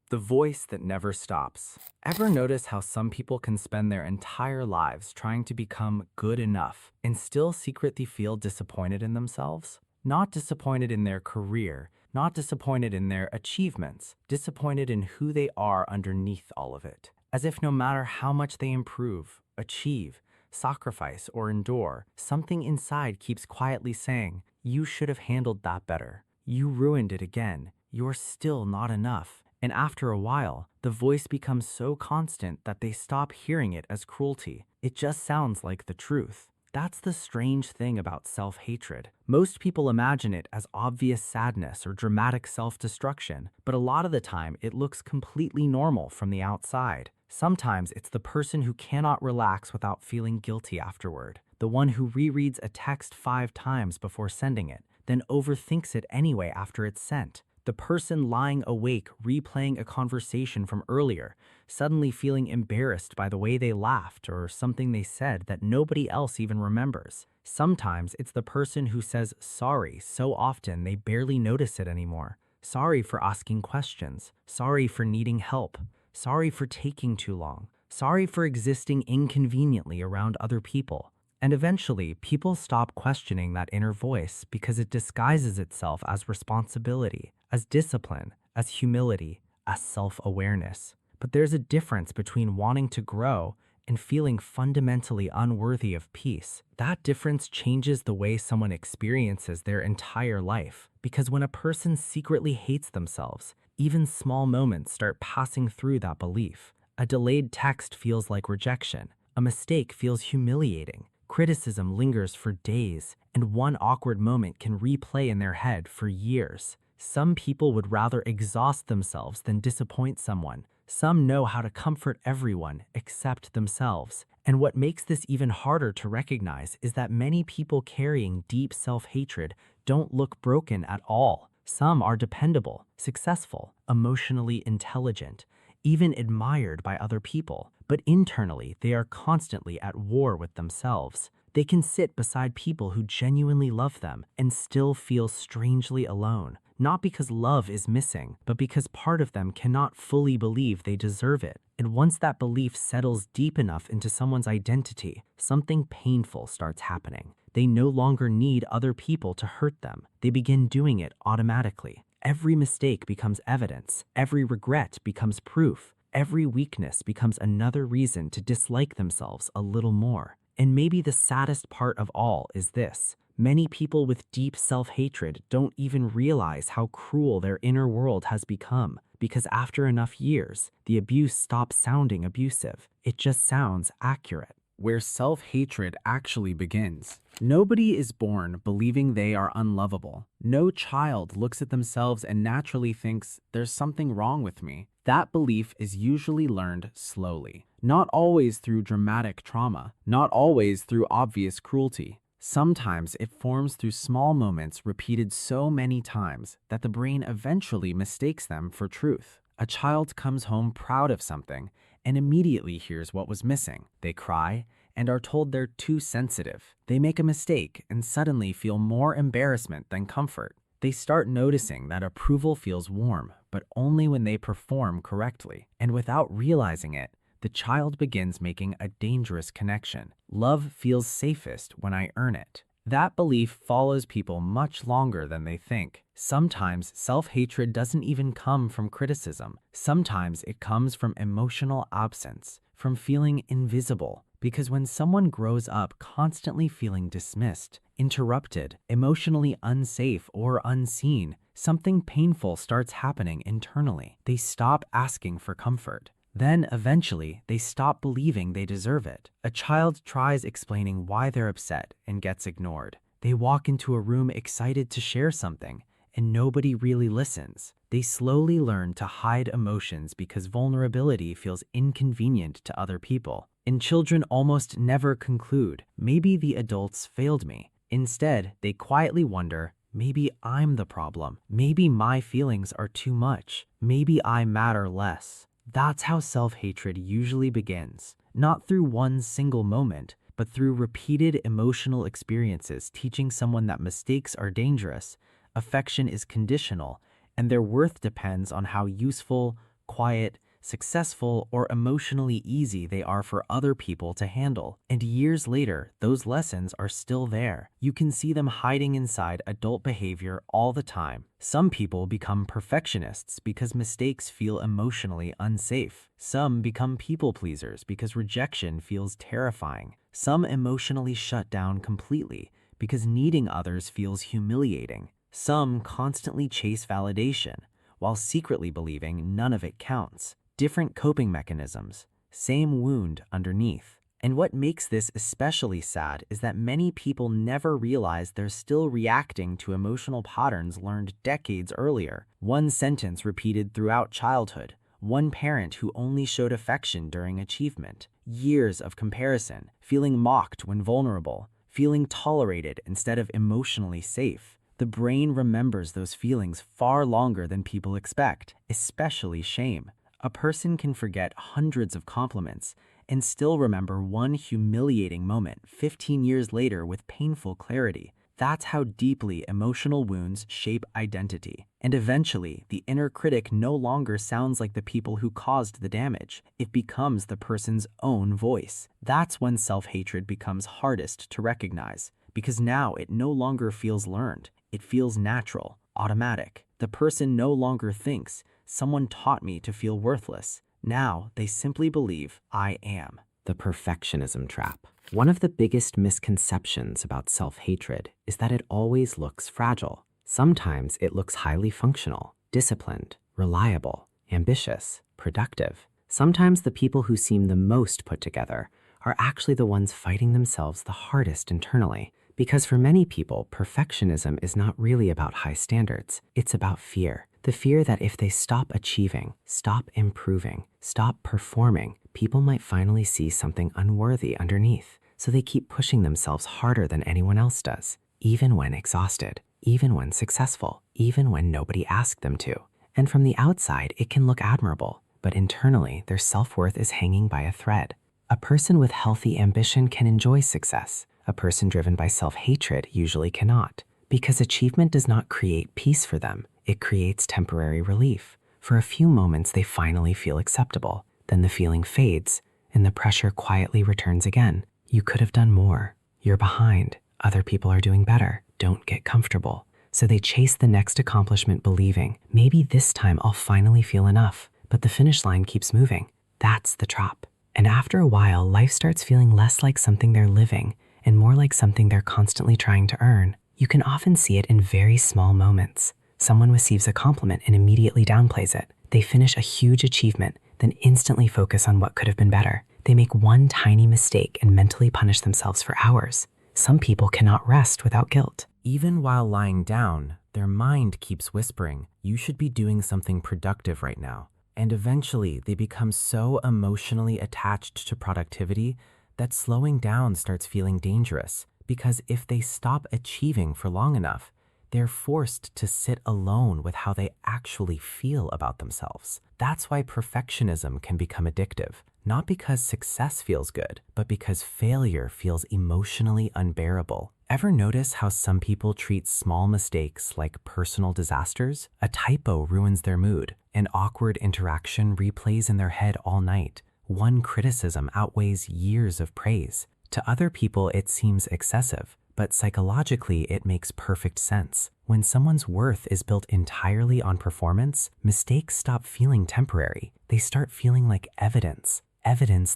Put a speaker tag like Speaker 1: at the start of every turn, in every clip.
Speaker 1: The voice that never stops. Ever notice how some people can spend their entire lives trying to become good enough and still secretly feel disappointed in themselves? Not disappointed in their career, not disappointed in their achievements, disappointed in who they are underneath all of it. As if no matter how much they improve, achieve, sacrifice, or endure, something inside keeps quietly saying, "You should have handled that better. You ruined it again. You're still not enough." And after a while, the voice becomes so constant that they stop hearing it as cruelty. It just sounds like the truth. That's the strange thing about self-hatred. Most people imagine it as obvious sadness or dramatic self-destruction, but a lot of the time it looks completely normal from the outside. Sometimes it's the person who cannot relax without feeling guilty afterward, the one who rereads a text 5 times before sending it, then overthinks it anyway after it's sent. The person lying awake replaying a conversation from earlier, suddenly feeling embarrassed by the way they laughed or something they said that nobody else even remembers. Sometimes it's the person who says sorry so often they barely notice it anymore. Sorry for asking questions. Sorry for needing help. Sorry for taking too long. Sorry for existing inconveniently around other people. And eventually, people stop questioning that inner voice because it disguises itself as responsibility, as discipline, as humility, as self-awareness. But there's a difference between wanting to grow and feeling fundamentally unworthy of peace. That difference changes the way someone experiences their entire life. Because when a person secretly hates themselves, even small moments start passing through that belief. A delayed text feels like rejection. A mistake feels humiliating. Criticism lingers for days, and one awkward moment can replay in their head for years. Some people would rather exhaust themselves than disappoint someone. Some know how to comfort everyone except themselves. And what makes this even harder to recognize is that many people carrying deep self-hatred don't look broken at all. Some are dependable, successful, emotionally intelligent, even admired by other people, but internally they are constantly at war with themselves. They can sit beside people who genuinely love them and still feel strangely alone, not because love is missing, but because part of them cannot fully believe they deserve it. And once that belief settles deep enough into someone's identity, something painful starts happening. They no longer need other people to hurt them. They begin doing it automatically. Every mistake becomes evidence. Every regret becomes proof. Every weakness becomes another reason to dislike themselves a little more. And maybe the saddest part of all is this. Many people with deep self-hatred don't even realize how cruel their inner world has become, because after enough years, the abuse stops sounding abusive. It just sounds accurate. Where self-hatred actually begins. Nobody is born believing they are unlovable. No child looks at themselves and naturally thinks, "There's something wrong with me." That belief is usually learned slowly. Not always through dramatic trauma, not always through obvious cruelty. Sometimes it forms through small moments repeated so many times that the brain eventually mistakes them for truth. A child comes home proud of something and immediately hears what was missing. They cry and are told they're too sensitive. They make a mistake and suddenly feel more embarrassment than comfort. They start noticing that approval feels warm, but only when they perform correctly. And without realizing it, the child begins making a dangerous connection. Love feels safest when I earn it. That belief follows people much longer than they think. Sometimes self-hatred doesn't even come from criticism. Sometimes it comes from emotional absence, from feeling invisible. Because when someone grows up constantly feeling dismissed, interrupted, emotionally unsafe or unseen, something painful starts happening internally. They stop asking for comfort. Then, eventually, they stop believing they deserve it. A child tries explaining why they're upset and gets ignored. They walk into a room excited to share something, and nobody really listens. They slowly learn to hide emotions because vulnerability feels inconvenient to other people. And children almost never conclude, "Maybe the adults failed me." Instead, they quietly wonder, "Maybe I'm the problem. Maybe my feelings are too much. Maybe I matter less." That's how self-hatred usually begins, not through one single moment, but through repeated emotional experiences teaching someone that mistakes are dangerous, affection is conditional, and their worth depends on how useful, quiet, successful, or emotionally easy they are for other people to handle. And years later, those lessons are still there. You can see them hiding inside adult behavior all the time. Some people become perfectionists because mistakes feel emotionally unsafe. Some become people pleasers because rejection feels terrifying. Some emotionally shut down completely because needing others feels humiliating. Some constantly chase validation, while secretly believing none of it counts. Different coping mechanisms, same wound underneath. And what makes this especially sad is that many people never realize they're still reacting to emotional patterns learned decades earlier. One sentence repeated throughout childhood, one parent who only showed affection during achievement, years of comparison, feeling mocked when vulnerable, feeling tolerated instead of emotionally safe. The brain remembers those feelings far longer than people expect, especially shame. A person can forget hundreds of compliments and still remember one humiliating moment 15 years later with painful clarity. That's how deeply emotional wounds shape identity. And eventually, the inner critic no longer sounds like the people who caused the damage. It becomes the person's own voice. That's when self-hatred becomes hardest to recognize, because now it no longer feels learned. It feels natural, automatic. The person no longer thinks, "Someone taught me to feel worthless." Now they simply believe, "I am." The perfectionism trap. One of the biggest misconceptions about self-hatred is that it always looks fragile. Sometimes it looks highly functional, disciplined, reliable, ambitious, productive. Sometimes the people who seem the most put together are actually the ones fighting themselves the hardest internally. Because for many people, perfectionism is not really about high standards. It's about fear. The fear that if they stop achieving, stop improving, stop performing, people might finally see something unworthy underneath. So they keep pushing themselves harder than anyone else does, even when exhausted, even when successful, even when nobody asked them to. And from the outside, it can look admirable, but internally, their self-worth is hanging by a thread. A person with healthy ambition can enjoy success. A person driven by self-hatred usually cannot, because achievement does not create peace for them. It creates temporary relief. For a few moments, they finally feel acceptable. Then the feeling fades, and the pressure quietly returns again. You could have done more. You're behind. Other people are doing better. Don't get comfortable. So they chase the next accomplishment believing, maybe this time I'll finally feel enough. But the finish line keeps moving. That's the trap. And after a while, life starts feeling less like something they're living and more like something they're constantly trying to earn. You can often see it in very small moments. Someone receives a compliment and immediately downplays it. They finish a huge achievement, then instantly focus on what could have been better. They make one tiny mistake and mentally punish themselves for hours. Some people cannot rest without guilt. Even while lying down, their mind keeps whispering, "You should be doing something productive right now." And eventually, they become so emotionally attached to productivity that slowing down starts feeling dangerous, because if they stop achieving for long enough, they're forced to sit alone with how they actually feel about themselves. That's why perfectionism can become addictive, not because success feels good, but because failure feels emotionally unbearable. Ever notice how some people treat small mistakes like personal disasters? A typo ruins their mood. An awkward interaction replays in their head all night. One criticism outweighs years of praise. To other people, it seems excessive, but psychologically, it makes perfect sense. When someone's worth is built entirely on performance, mistakes stop feeling temporary. They start feeling like evidence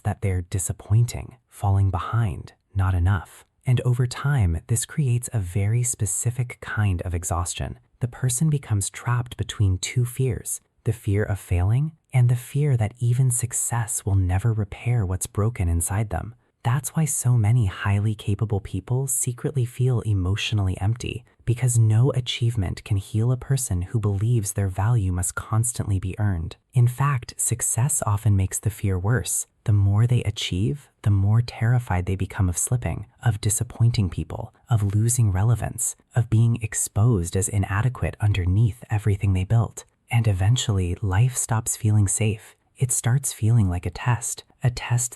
Speaker 1: that they're disappointing, falling behind, not enough. And over time, this creates a very specific kind of exhaustion. The person becomes trapped between two fears: the fear of failing and the fear that even success will never repair what's broken inside them. That's why so many highly capable people secretly feel emotionally empty, because no achievement can heal a person who believes their value must constantly be earned. In fact, success often makes the fear worse. The more they achieve, the more terrified they become of slipping, of disappointing people, of losing relevance, of being exposed as inadequate underneath everything they built. And eventually, life stops feeling safe. It starts feeling like a test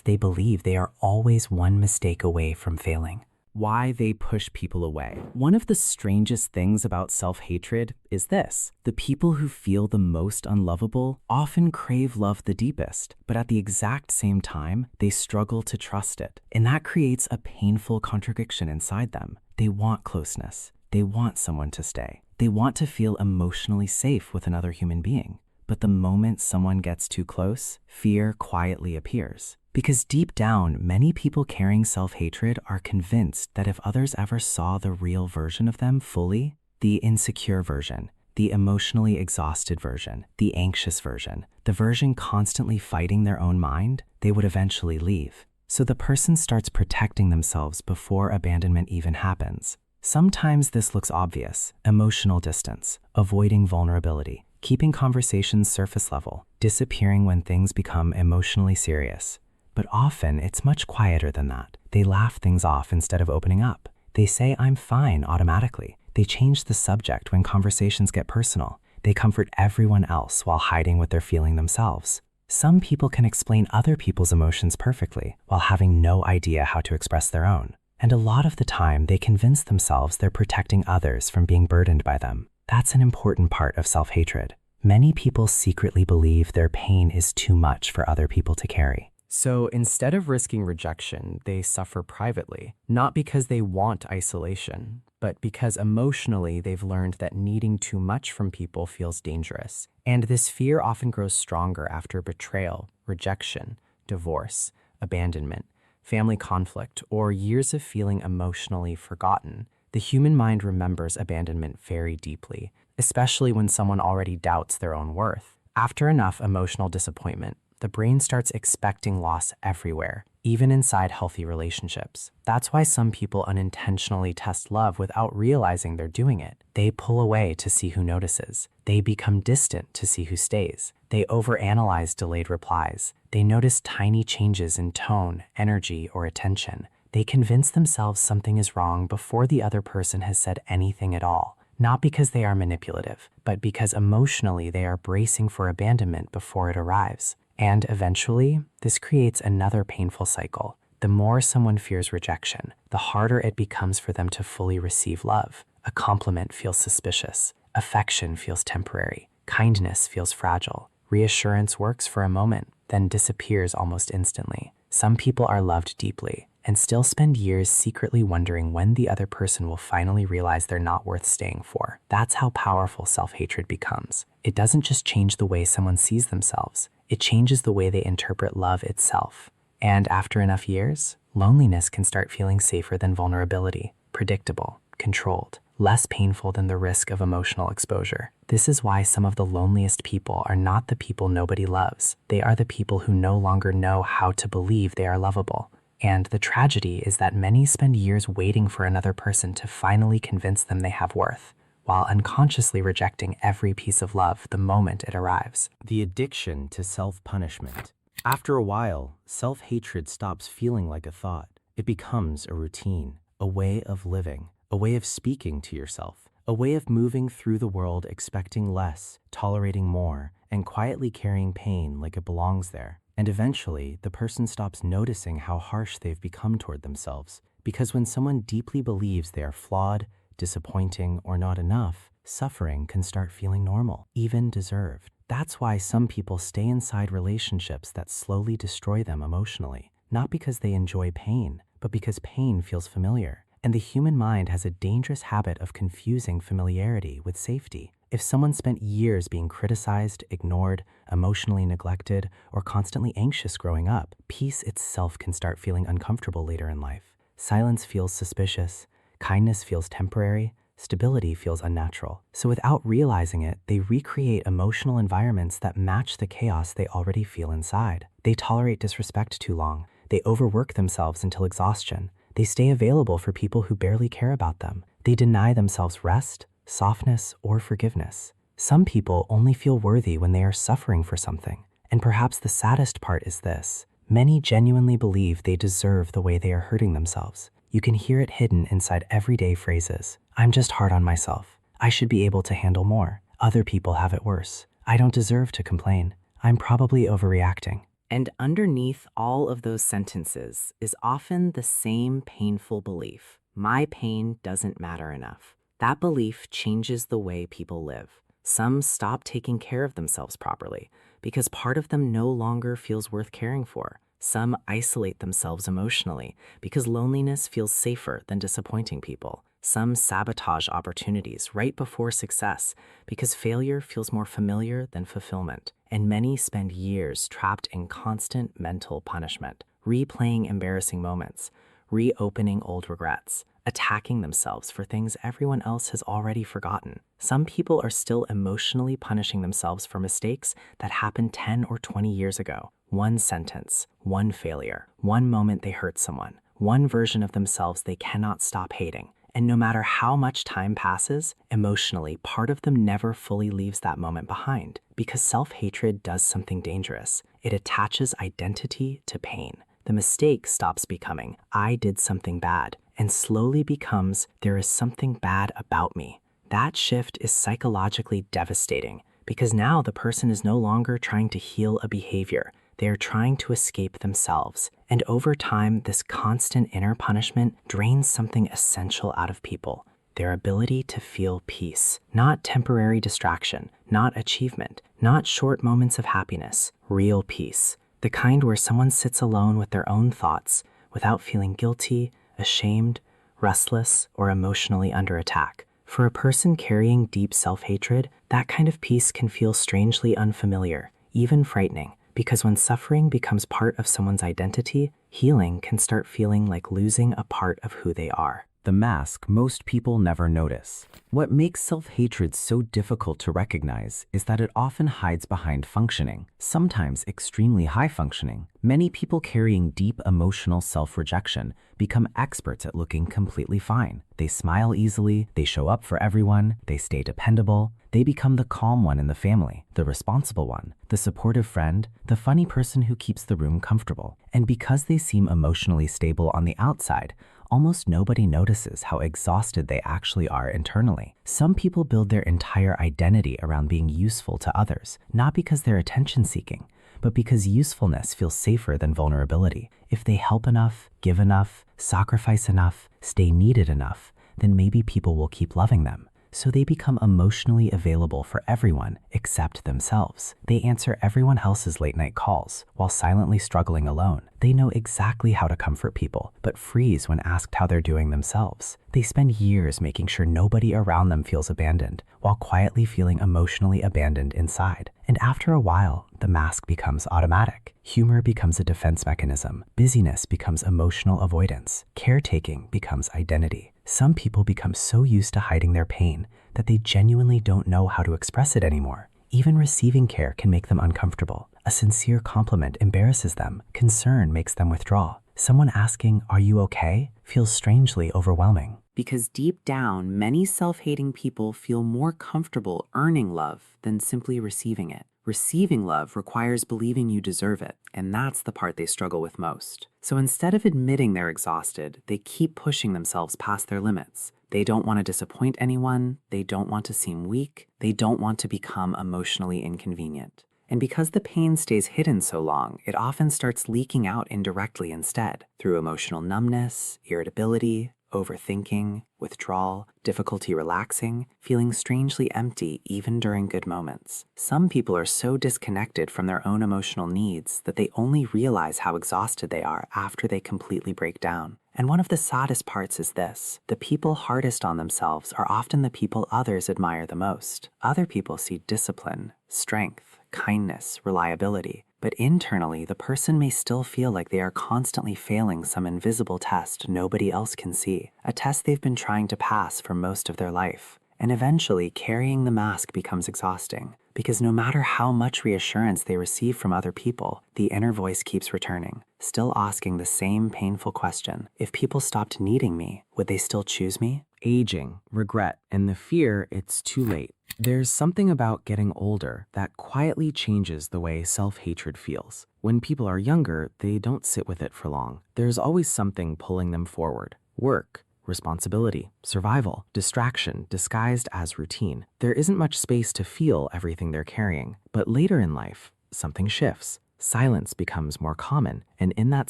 Speaker 1: they believe they are always one mistake away from failing. why they push people away. One of the strangest things about self-hatred is this. The people who feel the most unlovable often crave love the deepest, but at the exact same time, they struggle to trust it. And that creates a painful contradiction inside them. They want closeness. They want someone to stay. They want to feel emotionally safe with another human being. But the moment someone gets too close, fear quietly appears. Because deep down, many people carrying self-hatred are convinced that if others ever saw the real version of them fully, the insecure version, the emotionally exhausted version, the anxious version, the version constantly fighting their own mind, they would eventually leave. So the person starts protecting themselves before abandonment even happens. Sometimes this looks obvious: emotional distance, avoiding vulnerability, keeping conversations surface level, disappearing when things become emotionally serious. But often it's much quieter than that. They laugh things off instead of opening up. They say "I'm fine" automatically. They change the subject when conversations get personal. They comfort everyone else while hiding what they're feeling themselves. Some people can explain other people's emotions perfectly while having no idea how to express their own. And a lot of the time, they convince themselves they're protecting others from being burdened by them. That's an important part of self-hatred. Many people secretly believe their pain is too much for other people to carry. So instead of risking rejection, they suffer privately, not because they want isolation, but because emotionally they've learned that needing too much from people feels dangerous. And this fear often grows stronger after betrayal, rejection, divorce, abandonment, family conflict, or years of feeling emotionally forgotten. The human mind remembers abandonment very deeply, especially when someone already doubts their own worth. After enough emotional disappointment, the brain starts expecting loss everywhere, even inside healthy relationships. That's why some people unintentionally test love without realizing they're doing it. They pull away to see who notices. They become distant to see who stays. They overanalyze delayed replies. They notice tiny changes in tone, energy, or attention. They convince themselves something is wrong before the other person has said anything at all. Not because they are manipulative, but because emotionally they are bracing for abandonment before it arrives. And eventually, this creates another painful cycle. The more someone fears rejection, the harder it becomes for them to fully receive love. A compliment feels suspicious. Affection feels temporary. Kindness feels fragile. Reassurance works for a moment, then disappears almost instantly. Some people are loved deeply and still spend years secretly wondering when the other person will finally realize they're not worth staying for. That's how powerful self-hatred becomes. It doesn't just change the way someone sees themselves. It changes the way they interpret love itself. And after enough years, loneliness can start feeling safer than vulnerability, predictable, controlled, less painful than the risk of emotional exposure. This is why some of the loneliest people are not the people nobody loves. They are the people who no longer know how to believe they are lovable. And the tragedy is that many spend years waiting for another person to finally convince them they have worth, while unconsciously rejecting every piece of love the moment it arrives. The addiction to self-punishment. After a while, self-hatred stops feeling like a thought. It becomes a routine, a way of living, a way of speaking to yourself, a way of moving through the world expecting less, tolerating more, and quietly carrying pain like it belongs there. And eventually, the person stops noticing how harsh they've become toward themselves. Because when someone deeply believes they are flawed, disappointing, or not enough, suffering can start feeling normal, even deserved. That's why some people stay inside relationships that slowly destroy them emotionally, not because they enjoy pain, but because pain feels familiar. And the human mind has a dangerous habit of confusing familiarity with safety. If someone spent years being criticized, ignored, emotionally neglected, or constantly anxious growing up, peace itself can start feeling uncomfortable later in life. Silence feels suspicious, kindness feels temporary, stability feels unnatural. So without realizing it, they recreate emotional environments that match the chaos they already feel inside. They tolerate disrespect too long. They overwork themselves until exhaustion. They stay available for people who barely care about them. They deny themselves rest, softness, or forgiveness. Some people only feel worthy when they are suffering for something. And perhaps the saddest part is this: many genuinely believe they deserve the way they are hurting themselves. You can hear it hidden inside everyday phrases. I'm just hard on myself. I should be able to handle more. Other people have it worse. I don't deserve to complain. I'm probably overreacting. And underneath all of those sentences is often the same painful belief.
Speaker 2: my pain doesn't matter enough. That belief changes the way people live. Some stop taking care of themselves properly because part of them no longer feels worth caring for. Some isolate themselves emotionally because loneliness feels safer than disappointing people. Some sabotage opportunities right before success because failure feels more familiar than fulfillment. And many spend years trapped in constant mental punishment, replaying embarrassing moments, reopening old regrets, attacking themselves for things everyone else has already forgotten. Some people are still emotionally punishing themselves for mistakes that happened 10 or 20 years ago. One sentence, one failure, one moment they hurt someone, one version of themselves they cannot stop hating. And no matter how much time passes, emotionally, part of them never fully leaves that moment behind because self-hatred does something dangerous. It attaches identity to pain. The mistake stops becoming, I did something bad, and slowly becomes, there is something bad about me. That shift is psychologically devastating because now the person is no longer trying to heal a behavior. They are trying to escape themselves. And over time, this constant inner punishment drains something essential out of people, their ability to feel peace. Not temporary distraction, not achievement, not short moments of happiness, real peace. The kind where someone sits alone with their own thoughts without feeling guilty, ashamed, restless, or emotionally under attack. For a person carrying deep self-hatred, that kind of peace can feel strangely unfamiliar, even frightening, because when suffering becomes part of someone's identity, healing can start feeling like losing a part of who they are.
Speaker 1: The mask most people never notice. What makes self-hatred so difficult to recognize is that it often hides behind functioning, sometimes extremely high functioning. Many people carrying deep emotional self-rejection become experts at looking completely fine. They smile easily, they show up for everyone, they stay dependable. They become the calm one in the family, the responsible one, the supportive friend, the funny person who keeps the room comfortable. And because they seem emotionally stable on the outside, almost nobody notices how exhausted they actually are internally. Some people build their entire identity around being useful to others, not because they're attention-seeking, but because usefulness feels safer than vulnerability. If they help enough, give enough, sacrifice enough, stay needed enough, then maybe people will keep loving them. So they become emotionally available for everyone except themselves. They answer everyone else's late-night calls while silently struggling alone. They know exactly how to comfort people, but freeze when asked how they're doing themselves. They spend years making sure nobody around them feels abandoned, while quietly feeling emotionally abandoned inside. And after a while, the mask becomes automatic. Humor becomes a defense mechanism. Busyness becomes emotional avoidance. Caretaking becomes identity. Some people become so used to hiding their pain that they genuinely don't know how to express it anymore. Even receiving care can make them uncomfortable. A sincere compliment embarrasses them. Concern makes them withdraw. Someone asking, "Are you okay?" feels strangely overwhelming.
Speaker 2: Because deep down, many self-hating people feel more comfortable earning love than simply receiving it. Receiving love requires believing you deserve it, and that's the part they struggle with most. So instead of admitting they're exhausted, they keep pushing themselves past their limits. They don't want to disappoint anyone, they don't want to seem weak, they don't want to become emotionally inconvenient. And because the pain stays hidden so long, it often starts leaking out indirectly instead, through emotional numbness, irritability, overthinking, withdrawal, difficulty relaxing, feeling strangely empty even during good moments. Some people are so disconnected from their own emotional needs that they only realize how exhausted they are after they completely break down. And one of the saddest parts is this: the people hardest on themselves are often the people others admire the most. Other people see discipline, strength, kindness, reliability. But internally, the person may still feel like they are constantly failing some invisible test nobody else can see, a test they've been trying to pass for most of their life. And eventually, carrying the mask becomes exhausting, because no matter how much reassurance they receive from other people, the inner voice keeps returning, still asking the same painful question: if people stopped needing me, would they still choose me?
Speaker 1: Aging, regret, and the fear it's too late. There's something about getting older that quietly changes the way self-hatred feels. When people are younger, they don't sit with it for long. There's always something pulling them forward: work, responsibility, survival, distraction disguised as routine. There isn't much space to feel everything they're carrying. But later in life, something shifts. Silence becomes more common, and in that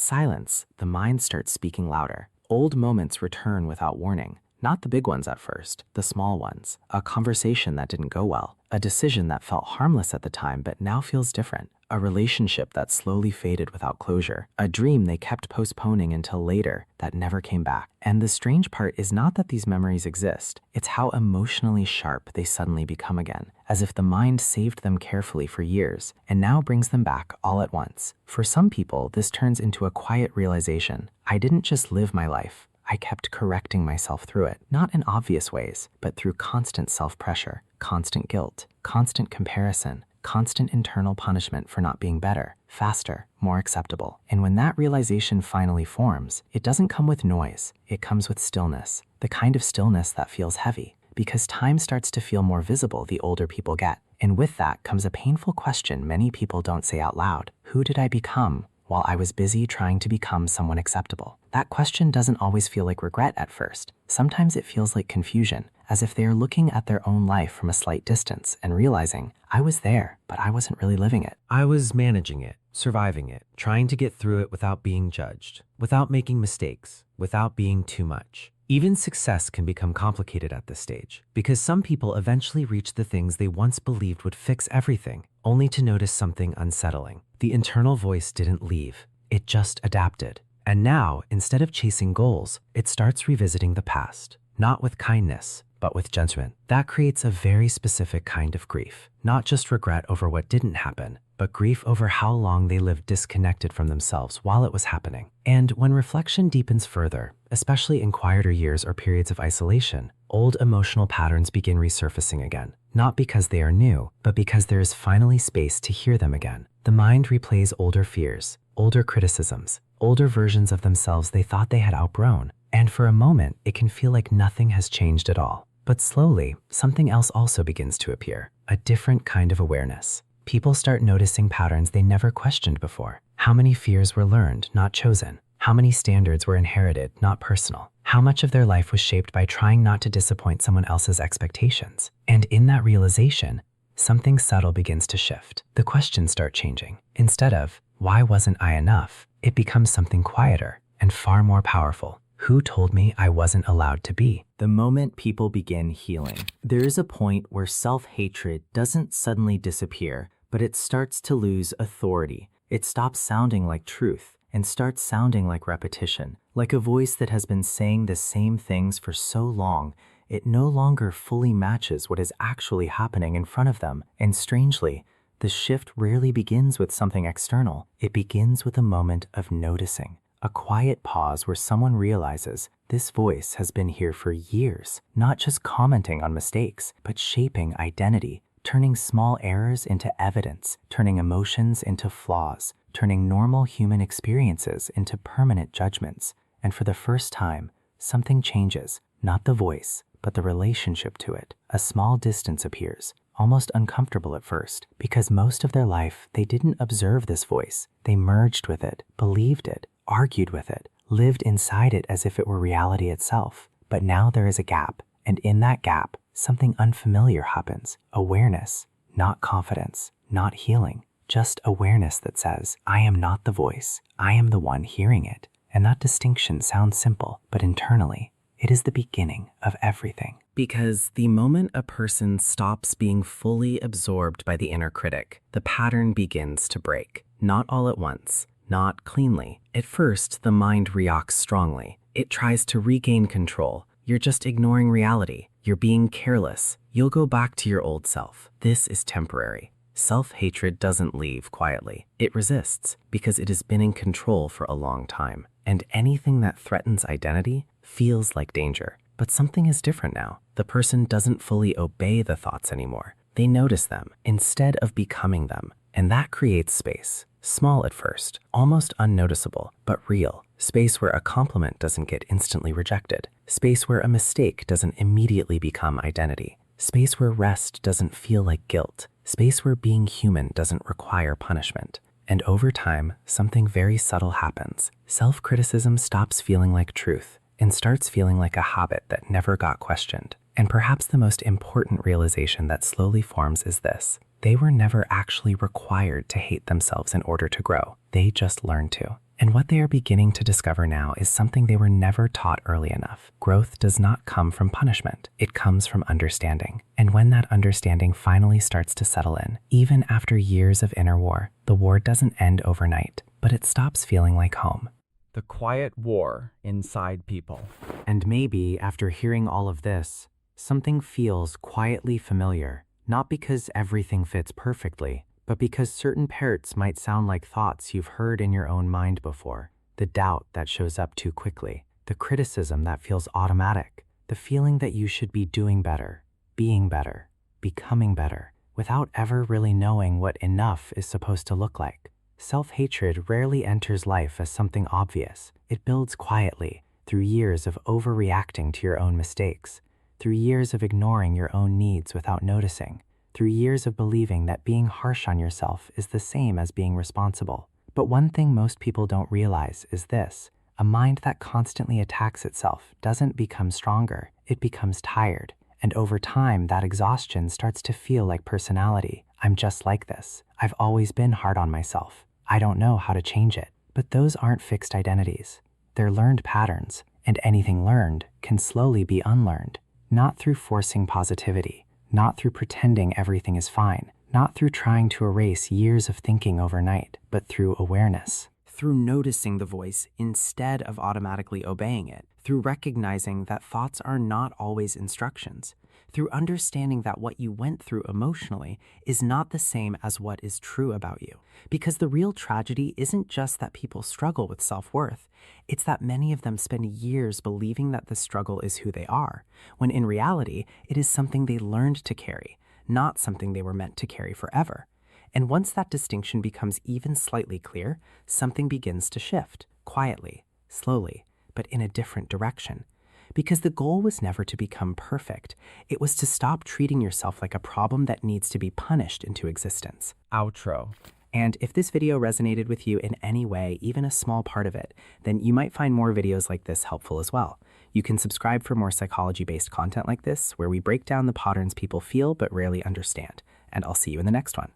Speaker 1: silence, the mind starts speaking louder.
Speaker 2: Old moments return without warning. Not the big ones at first, the small ones. A conversation that didn't go well, a decision that felt harmless at the time but now feels different, a relationship that slowly faded without closure, a dream they kept postponing until later that never came back. And the strange part is not that these memories exist, it's how emotionally sharp they suddenly become again, as if the mind saved them carefully for years and now brings them back all at once. For some people, this turns into a quiet realization: I didn't just live my life, I kept correcting myself through it, not in obvious ways, but through constant self-pressure, constant guilt, constant comparison, constant internal punishment for not being better, faster, more acceptable. And when that realization finally forms, it doesn't come with noise, it comes with stillness, the kind of stillness that feels heavy, because time starts to feel more visible the older people get. And with that comes a painful question many people don't say out loud: who did I become while I was busy trying to become someone acceptable? That question doesn't always feel like regret at first. Sometimes it feels like confusion, as if they are looking at their own life from a slight distance and realizing, I was there, but I wasn't really living it.
Speaker 1: I was managing it, surviving it, trying to get through it without being judged, without making mistakes, without being too much. Even success can become complicated at this stage, because some people eventually reach the things they once believed would fix everything, only to notice something unsettling. The internal voice didn't leave, it just adapted. And now, instead of chasing goals, it starts revisiting the past, not with kindness, but with judgment. That creates a very specific kind of grief, not just regret over what didn't happen, but grief over how long they lived disconnected from themselves while it was happening. And when reflection deepens further, especially in quieter years or periods of isolation, old emotional patterns begin resurfacing again, not because they are new, but because there is finally space to hear them again. The mind replays older fears, older criticisms, older versions of themselves they thought they had outgrown, and for a moment, it can feel like nothing has changed at all. But slowly, something else also begins to appear, a different kind of awareness. People start noticing patterns they never questioned before. How many fears were learned, not chosen? How many standards were inherited, not personal? How much of their life was shaped by trying not to disappoint someone else's expectations? And in that realization, something subtle begins to shift. The questions start changing. Instead of, why wasn't I enough? It becomes something quieter and far more powerful. Who told me I wasn't allowed to be? The moment people begin healing, there is a point where self-hatred doesn't suddenly disappear, but it starts to lose authority. It stops sounding like truth and starts sounding like repetition, like a voice that has been saying the same things for so long, it no longer fully matches what is actually happening in front of them. And strangely, the shift rarely begins with something external. It begins with a moment of noticing. A quiet pause where someone realizes this voice has been here for years, not just commenting on mistakes, but shaping identity, turning small errors into evidence, turning emotions into flaws, turning normal human experiences into permanent judgments. And for the first time, something changes, not the voice, but the relationship to it. A small distance appears, almost uncomfortable at first, because most of their life they didn't observe this voice. They merged with it, believed it, argued with it, lived inside it as if it were reality itself. But now there is a gap, and in that gap, something unfamiliar happens. Awareness, not confidence, not healing, just awareness that says, I am not the voice, I am the one hearing it. And that distinction sounds simple, but internally, it is the beginning of everything. Because the moment a person stops being fully absorbed by the inner critic, the pattern begins to break. Not all at once, not cleanly. At first, the mind reacts strongly. It tries to regain control. You're just ignoring reality. You're being careless. You'll go back to your old self. This is temporary. Self-hatred doesn't leave quietly. It resists because it has been in control for a long time. And anything that threatens identity feels like danger. But something is different now. The person doesn't fully obey the thoughts anymore. They notice them instead of becoming them. And that creates space. Small at first, almost unnoticeable, but real. Space where a compliment doesn't get instantly rejected. Space where a mistake doesn't immediately become identity. Space where rest doesn't feel like guilt. Space where being human doesn't require punishment. And over time, something very subtle happens. Self-criticism stops feeling like truth and starts feeling like a habit that never got questioned. And perhaps the most important realization that slowly forms is this: they were never actually required to hate themselves in order to grow. They just learned to.
Speaker 2: And what they are beginning to discover now is something they were never taught early enough. Growth does not come from punishment. It comes from understanding. And when that understanding finally starts to settle in, even after years of inner war, the war doesn't end overnight, but it stops feeling like home.
Speaker 1: The quiet war inside people.
Speaker 2: And maybe after hearing all of this, something feels quietly familiar, not because everything fits perfectly, but because certain parts might sound like thoughts you've heard in your own mind before. The doubt that shows up too quickly, the criticism that feels automatic, the feeling that you should be doing better, being better, becoming better, without ever really knowing what enough is supposed to look like. Self-hatred rarely enters life as something obvious. It builds quietly, through years of overreacting to your own mistakes, through years of ignoring your own needs without noticing, through years of believing that being harsh on yourself is the same as being responsible. But one thing most people don't realize is this: a mind that constantly attacks itself doesn't become stronger, it becomes tired. And over time, that exhaustion starts to feel like personality. I'm just like this. I've always been hard on myself. I don't know how to change it. But those aren't fixed identities. They're learned patterns, and anything learned can slowly be unlearned. Not through forcing positivity, not through pretending everything is fine, not through trying to erase years of thinking overnight, but through awareness. Through noticing the voice instead of automatically obeying it, through recognizing that thoughts are not always instructions, through understanding that what you went through emotionally is not the same as what is true about you. Because the real tragedy isn't just that people struggle with self-worth, it's that many of them spend years believing that the struggle is who they are, when in reality, it is something they learned to carry, not something they were meant to carry forever. And once that distinction becomes even slightly clear, something begins to shift, quietly, slowly, but in a different direction. Because the goal was never to become perfect. It was to stop treating yourself like a problem that needs to be punished into existence.
Speaker 1: Outro.
Speaker 2: And if this video resonated with you in any way, even a small part of it, then you might find more videos like this helpful as well. You can subscribe for more psychology-based content like this, where we break down the patterns people feel but rarely understand. And I'll see you in the next one.